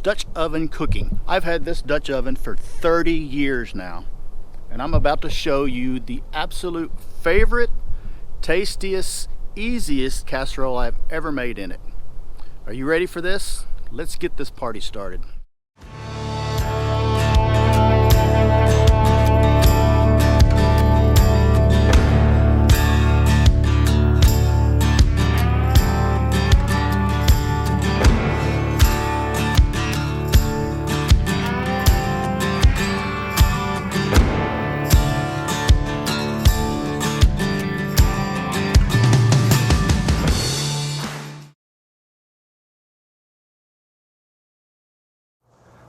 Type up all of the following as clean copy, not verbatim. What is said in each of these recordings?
Dutch oven cooking. I've had this Dutch oven for 30 years now, and I'm about to show you the absolute favorite, tastiest, easiest casserole I've ever made in it. Are you ready for this? Let's get this party started.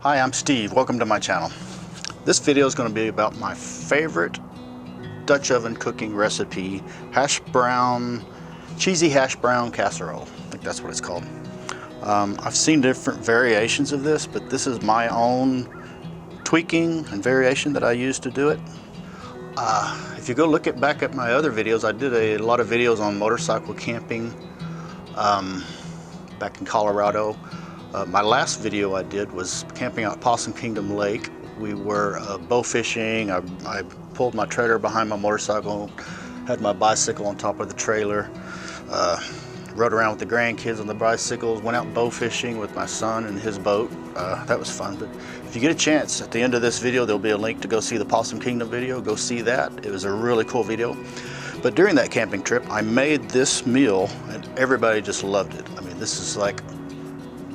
Hi, I'm Steve. Welcome to my channel. This video is going to be about my favorite Dutch oven cooking recipe, Hashbrown, cheesy Hashbrown casserole. I think that's what it's called. I've seen different variations of this, but this is my own tweaking and variation that I use to do it. If you go look back at my other videos, I did a lot of videos on motorcycle camping back in Colorado. My last video I did was camping out Possum Kingdom Lake. We were bow fishing. I pulled my trailer behind my motorcycle, had my bicycle on top of the trailer, rode around with the grandkids on the bicycles, went out bow fishing with my son and his boat. That was fun. But if you get a chance, at the end of this video there'll be a link to go see the Possum Kingdom video. Go see that. It was a really cool video. But during that camping trip I made this meal and everybody just loved it. I mean, this is like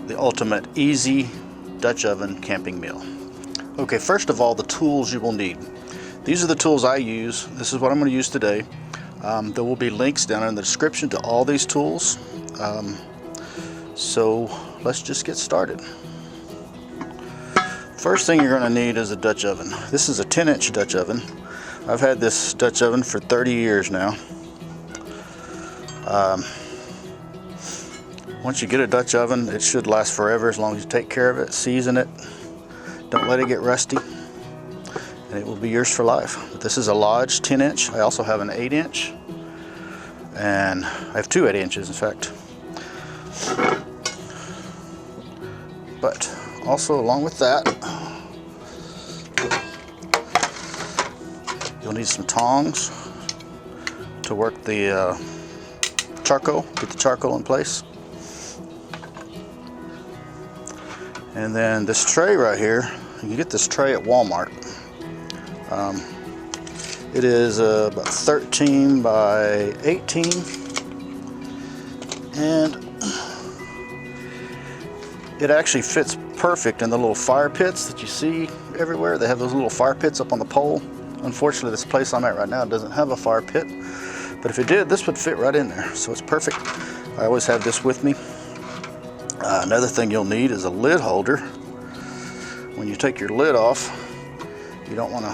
the ultimate easy Dutch oven camping meal. Okay, first of all, the tools you will need. These are the tools I use. This is what I'm going to use today. There will be links down in the description to all these tools. So let's just get started. First thing you're going to need is a Dutch oven. This is a 10-inch Dutch oven. I've had this Dutch oven for 30 years now. Once you get a Dutch oven, it should last forever as long as you take care of it, season it, don't let it get rusty, and it will be yours for life. But this is a Lodge 10-inch. I also have an 8-inch, and I have two 8-inches in fact. But also along with that, you'll need some tongs to work the charcoal, get the charcoal in place. And then this tray right here, you can get this tray at Walmart. It is about 13 by 18, and it actually fits perfect in the little fire pits that you see everywhere. They have those little fire pits up on the pole. Unfortunately, this place I'm at right now doesn't have a fire pit, but if it did, this would fit right in there, so it's perfect. I always have this with me. Another thing you'll need is a lid holder. When you take your lid off, you don't want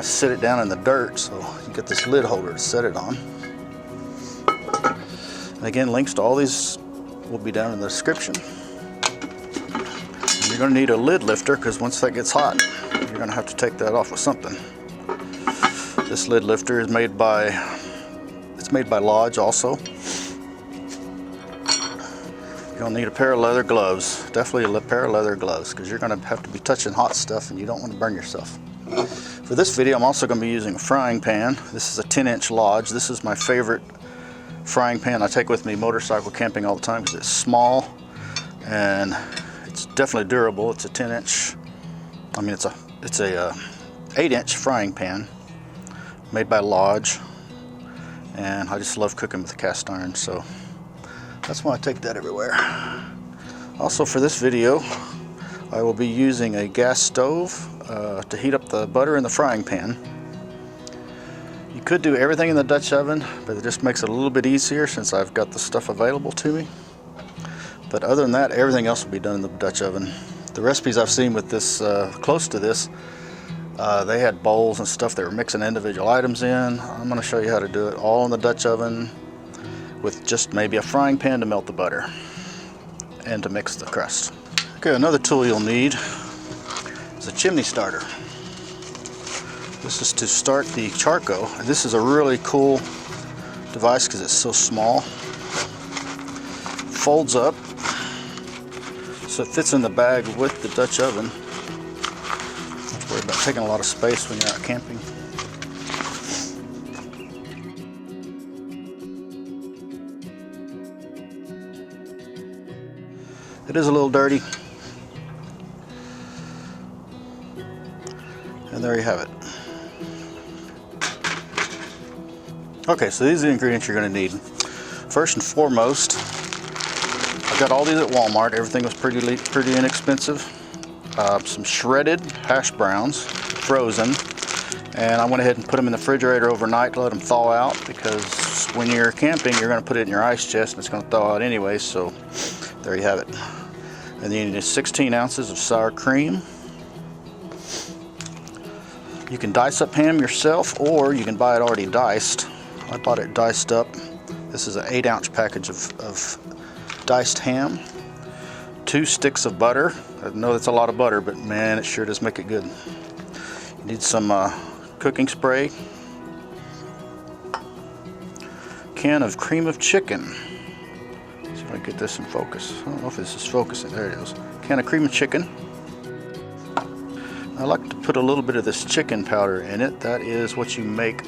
to sit it down in the dirt, so you get this lid holder to set it on. And again, links to all these will be down in the description. And you're going to need a lid lifter because once that gets hot, you're going to have to take that off with something. This lid lifter is made by Lodge also. You'll need a pair of leather gloves, definitely a pair of leather gloves, because you're going to have to be touching hot stuff and you don't want to burn yourself. For this video, I'm also going to be using a frying pan. This is a 10-inch Lodge. This is my favorite frying pan I take with me motorcycle camping all the time because it's small and it's definitely durable. It's a 10-inch, I mean it's a 8-inch frying pan made by Lodge, and I just love cooking with cast iron, so that's why I take that everywhere. Also for this video, I will be using a gas stove to heat up the butter in the frying pan. You could do everything in the Dutch oven, but it just makes it a little bit easier since I've got the stuff available to me. But other than that, everything else will be done in the Dutch oven. The recipes I've seen with this, close to this, they had bowls and stuff they were mixing individual items in. I'm going to show you how to do it all in the Dutch oven, with just maybe a frying pan to melt the butter and to mix the crust. Okay, another tool you'll need is a chimney starter. This is to start the charcoal. This is a really cool device because it's so small. Folds up so it fits in the bag with the Dutch oven. Don't worry about taking a lot of space when you're out camping. It is a little dirty. And there you have it. Okay, so these are the ingredients you're going to need. First and foremost, I got all these at Walmart. Everything was pretty inexpensive. Some shredded hash browns, frozen, and I went ahead and put them in the refrigerator overnight to let them thaw out, because when you're camping, you're going to put it in your ice chest and it's going to thaw out anyway. So there you have it. And then you need 16 ounces of sour cream. You can dice up ham yourself, or you can buy it already diced. I bought it diced up. This is an 8-ounce package of diced ham. 2 sticks of butter. I know that's a lot of butter, but man, it sure does make it good. You need some cooking spray. Can of cream of chicken. See if I can get this in focus. I don't know if this is focusing. There it is. Can of cream of chicken. I like to put a little bit of this chicken powder in it. That is what you make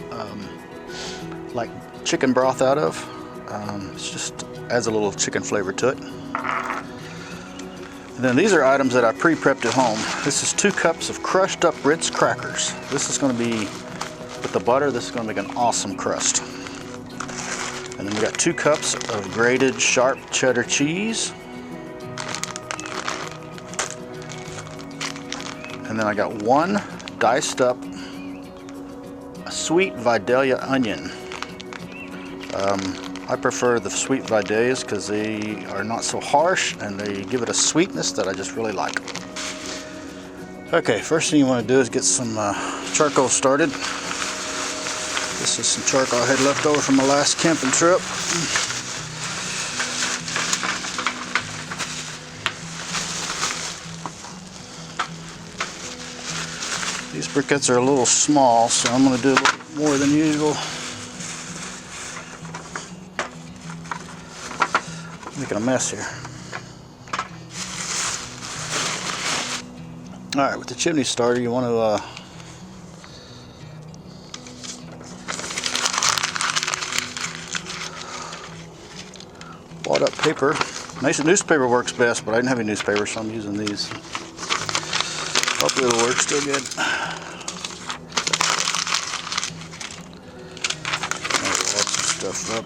like chicken broth out of. It just adds a little chicken flavor to it. And then these are items that I pre-prepped at home. This is 2 cups of crushed up Ritz crackers. This is going to be, with the butter, this is going to make an awesome crust. And then we got 2 cups of grated sharp cheddar cheese. And then I got 1 diced up sweet videla onion. I prefer the sweet videlas because they are not so harsh and they give it a sweetness that I just really like. Okay, first thing you want to do is get some charcoal started. This is some charcoal I had left over from my last camping trip. These briquettes are a little small, so I'm going to do a little more than usual. Making a mess here. Alright, with the chimney starter, you want to wad up paper. Nice newspaper works best, but I didn't have any newspaper, so I'm using these. Hopefully it'll work still good. Wad some stuff up.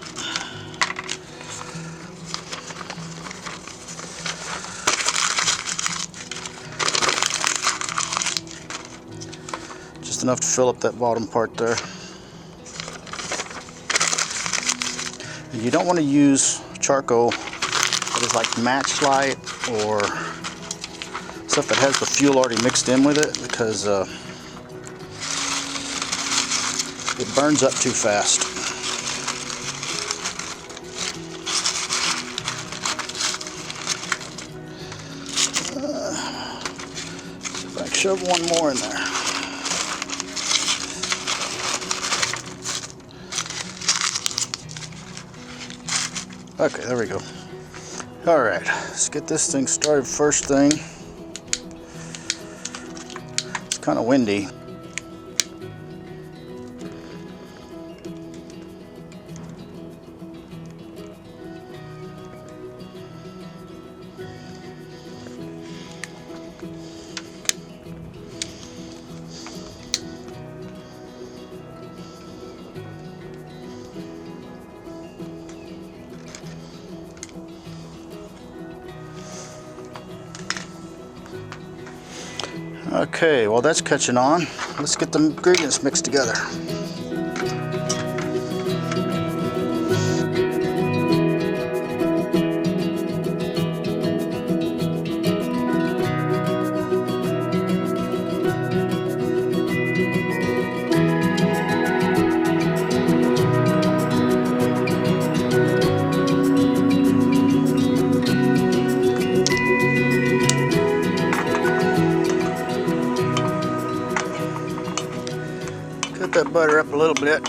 Just enough to fill up that bottom part there. And you don't want to use charcoal that is like matchlight or stuff that has the fuel already mixed in with it, because it burns up too fast. See if I can shove one more in there. Okay, there we go. Alright, let's get this thing started first thing. It's kind of windy. Okay, well that's catching on. Let's get the ingredients mixed together. That butter up a little bit.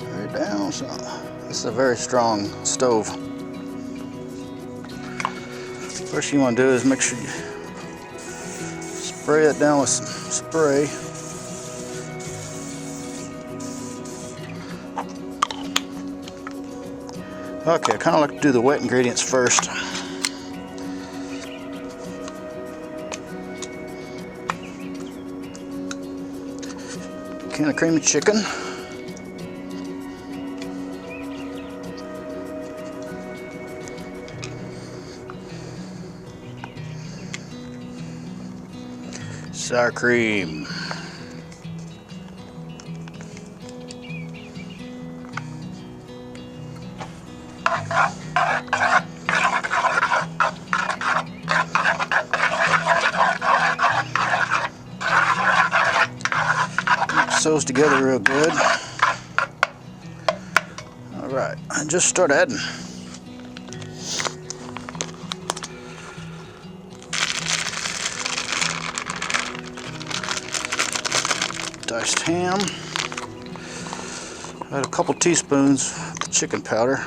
Very down some. This is a very strong stove. First thing you want to do is make sure you spray it down with some spray. Okay, I kind of like to do the wet ingredients first. Can of creamy chicken. Sour cream. Mix those together real good. All right, and just start adding. Diced ham. Add a couple teaspoons of the chicken powder.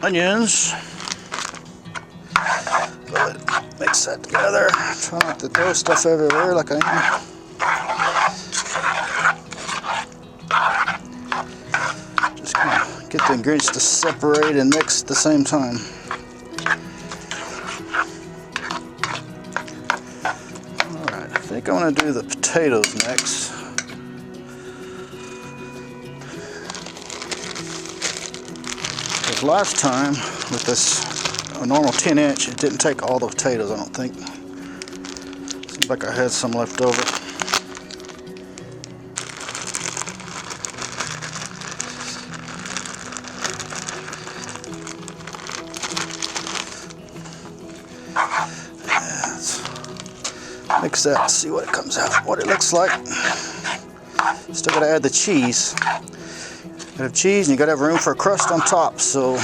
Onions. Mix that together. Try not to throw stuff everywhere like I am. Just kind of get the ingredients to separate and mix at the same time. Alright, I think I want to do the potatoes next. Because last time with this a normal 10-inch, it didn't take all the potatoes, I don't think. Seems like I had some left over. Yeah, mix that, see what it comes out, what it looks like. Still gotta add the cheese. You gotta have cheese and you gotta have room for a crust on top, so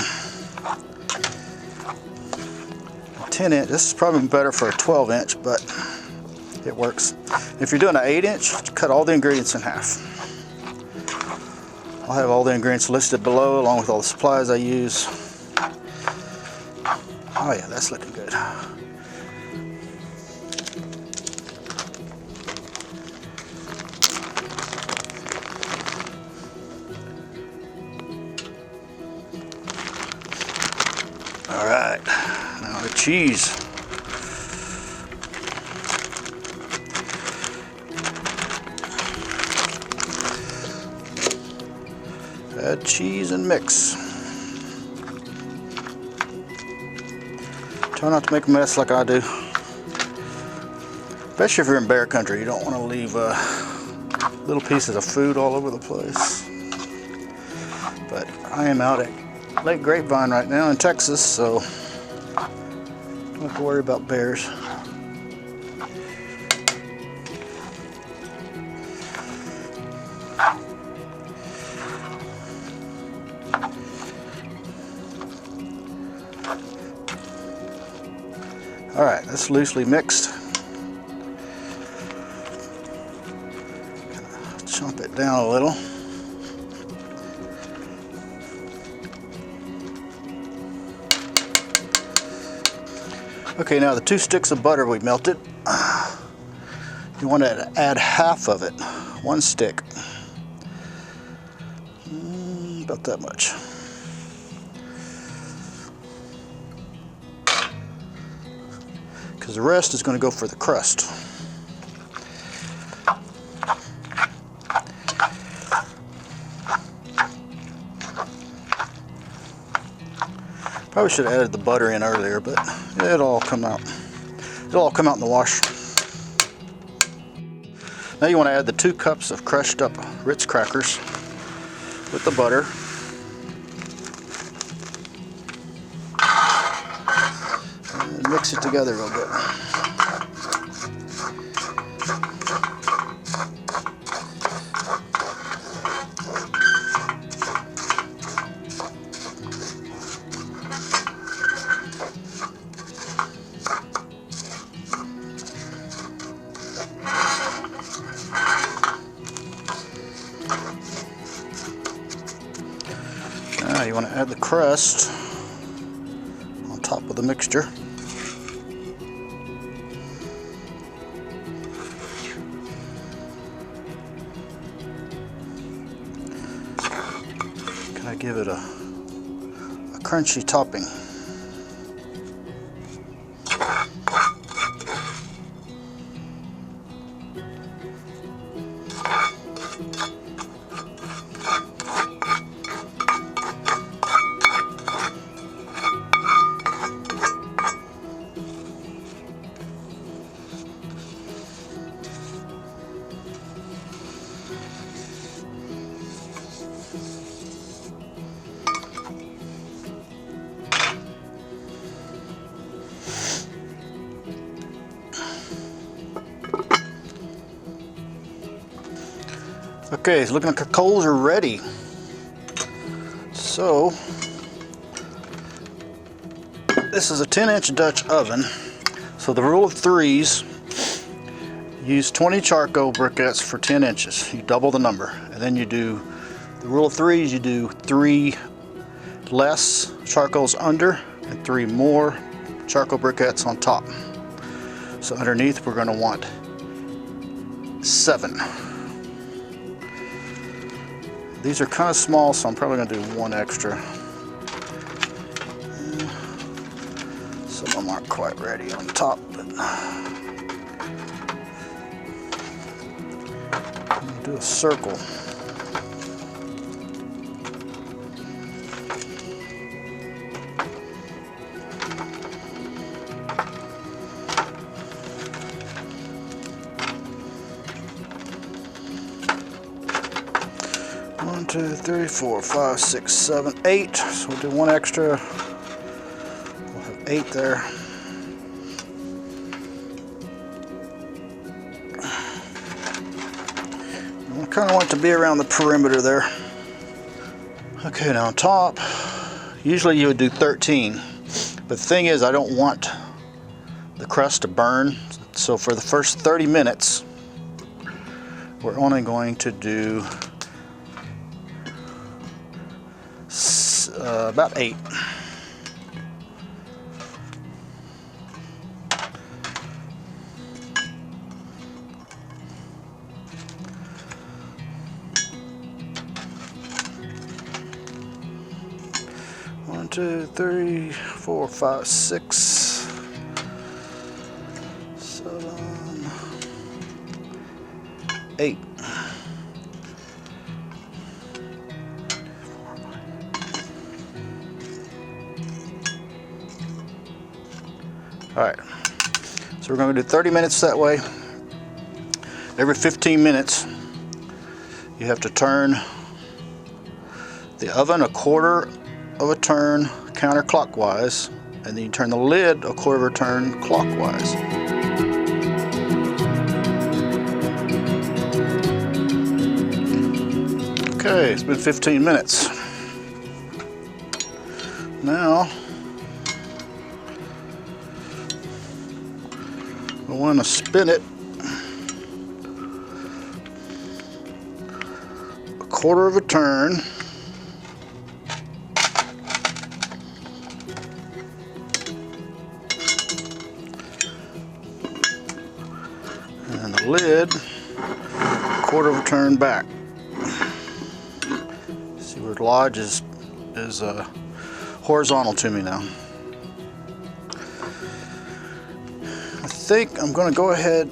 10-inch, this is probably better for a 12-inch, but it works. If you're doing an 8-inch, cut all the ingredients in half. I'll have all the ingredients listed below along with all the supplies I use. Oh yeah, that's looking good. All right, now the cheese. Add cheese and mix. Try not to make a mess like I do. Especially if you're in bear country, you don't want to leave little pieces of food all over the place. But I am out at Lake Grapevine right now in Texas, so don't have to worry about bears. All right, that's loosely mixed. Chomp it down a little. Okay, now the 2 sticks of butter we melted, you want to add half of it, 1 stick, about that much. Because the rest is going to go for the crust. Probably should have added the butter in earlier, but it'll all come out. It'll all come out in the wash. Now you want to add the 2 cups of crushed up Ritz crackers with the butter. And mix it together real good. Now you want to add the crust on top of the mixture. Can I give it a crunchy topping? Okay, it's looking like our coals are ready. So, this is a 10-inch Dutch oven. So the rule of threes, use 20 charcoal briquettes for 10 inches. You double the number. And then you do, the rule of threes, you do 3 less charcoals under and 3 more charcoal briquettes on top. So underneath we're going to want 7. These are kind of small, so I'm probably going to do 1 extra. Some of them aren't quite ready on top, but do a circle. One, 2, 3, 4, 5, 6, 7, 8. So we'll do 1 extra. We'll have 8 there. And I kind of want it to be around the perimeter there. Okay, now on top, usually you would do 13. But the thing is, I don't want the crust to burn. So for the first 30 minutes, we're only going to do about 8. One, 2, 3, 4, 5, 6, 7, 8. All right, so we're going to do 30 minutes that way. Every 15 minutes, you have to turn the oven a quarter of a turn counterclockwise, and then you turn the lid a quarter of a turn clockwise. Okay, it's been 15 minutes. Now, I want to spin it a quarter of a turn. And the lid a quarter of a turn back. See where the lodge is horizontal to me now. I think I'm going to go ahead.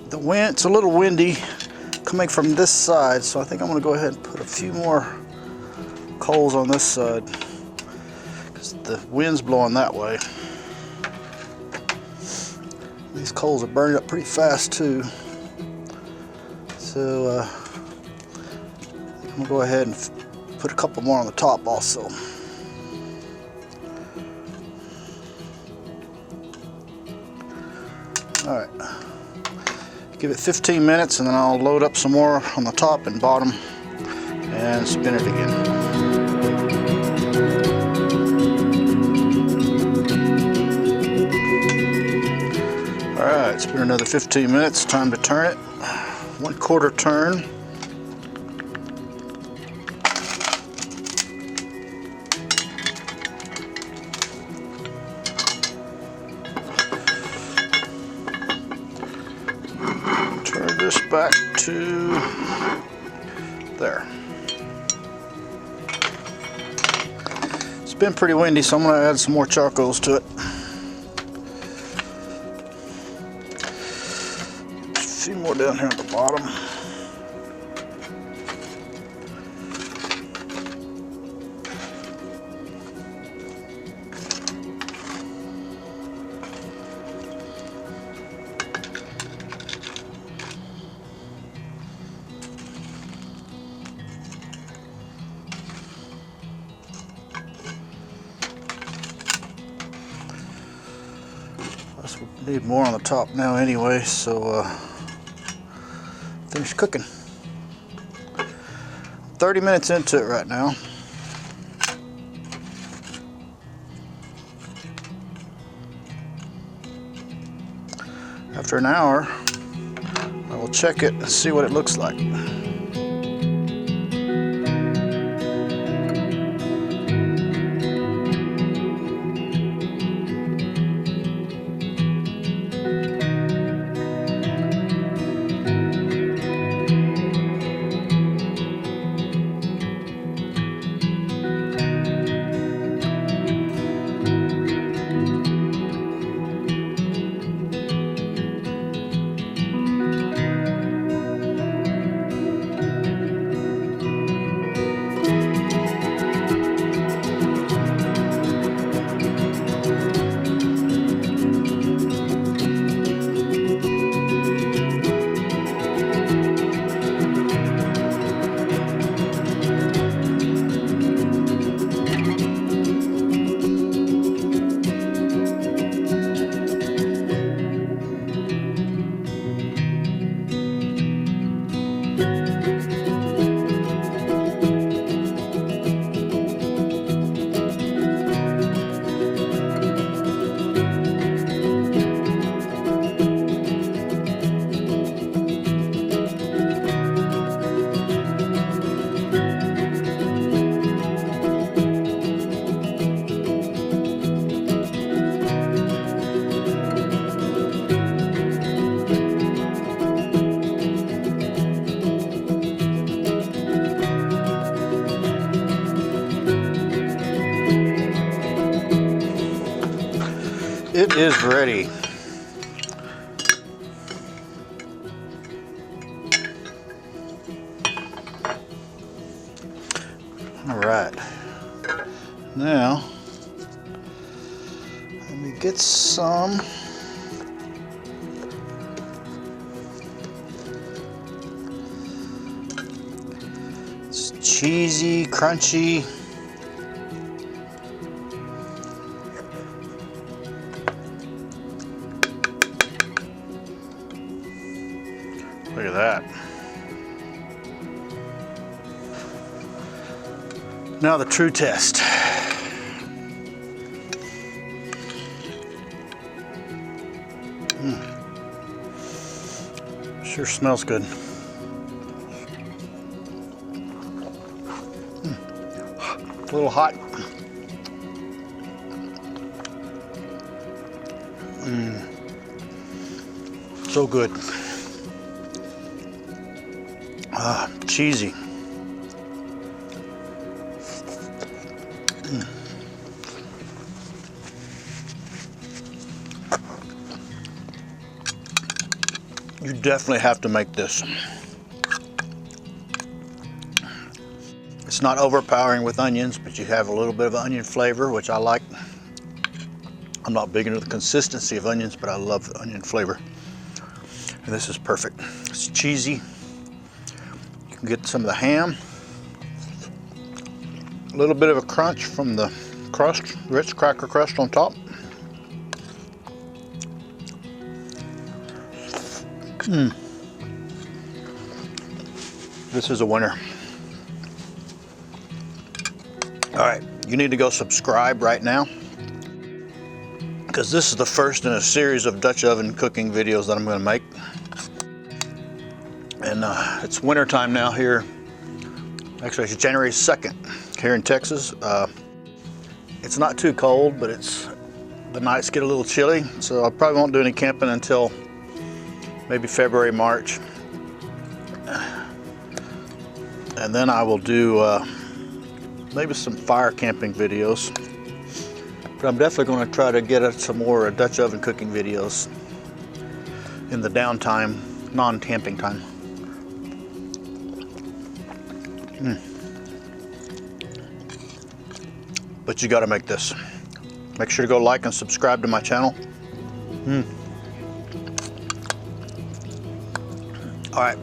The wind, it's a little windy coming from this side, so I think I'm going to go ahead and put a few more coals on this side because the wind's blowing that way. These coals are burning up pretty fast too, so I'm going to go ahead and put a couple more on the top also. All right, give it 15 minutes and then I'll load up some more on the top and bottom and spin it again. All right, it's been another 15 minutes, time to turn it. 1/4 turn. this back to there. It's been pretty windy, so I'm going to add some more charcoals to it. A few more down here at the bottom. We need more on the top now anyway, so finish cooking. 30 minutes into it right now. After an hour, I will check it and see what it looks like. It is ready. All right. Now, let me get some. It's cheesy, crunchy. Look at that. Now the true test. Sure smells good. A little hot. So good. Cheesy. You definitely have to make this. It's not overpowering with onions, but you have a little bit of onion flavor, which I like. I'm not big into the consistency of onions, but I love the onion flavor. And this is perfect. It's cheesy. You can get some of the ham. A little bit of a crunch from the crust, Ritz cracker crust on top. This is a winner. All right, you need to go subscribe right now, because this is the first in a series of Dutch oven cooking videos that I'm going to make. And it's winter time now here. Actually, it's January 2nd here in Texas. It's not too cold, but the nights get a little chilly, so I probably won't do any camping until maybe February, March. And then I will do maybe some fire camping videos. But I'm definitely going to try to get some more Dutch oven cooking videos in the downtime, non-camping time. But you got to make this. Make sure to go like and subscribe to my channel. All right.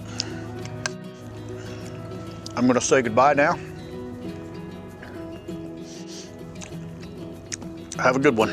I'm going to say goodbye now. Have a good one.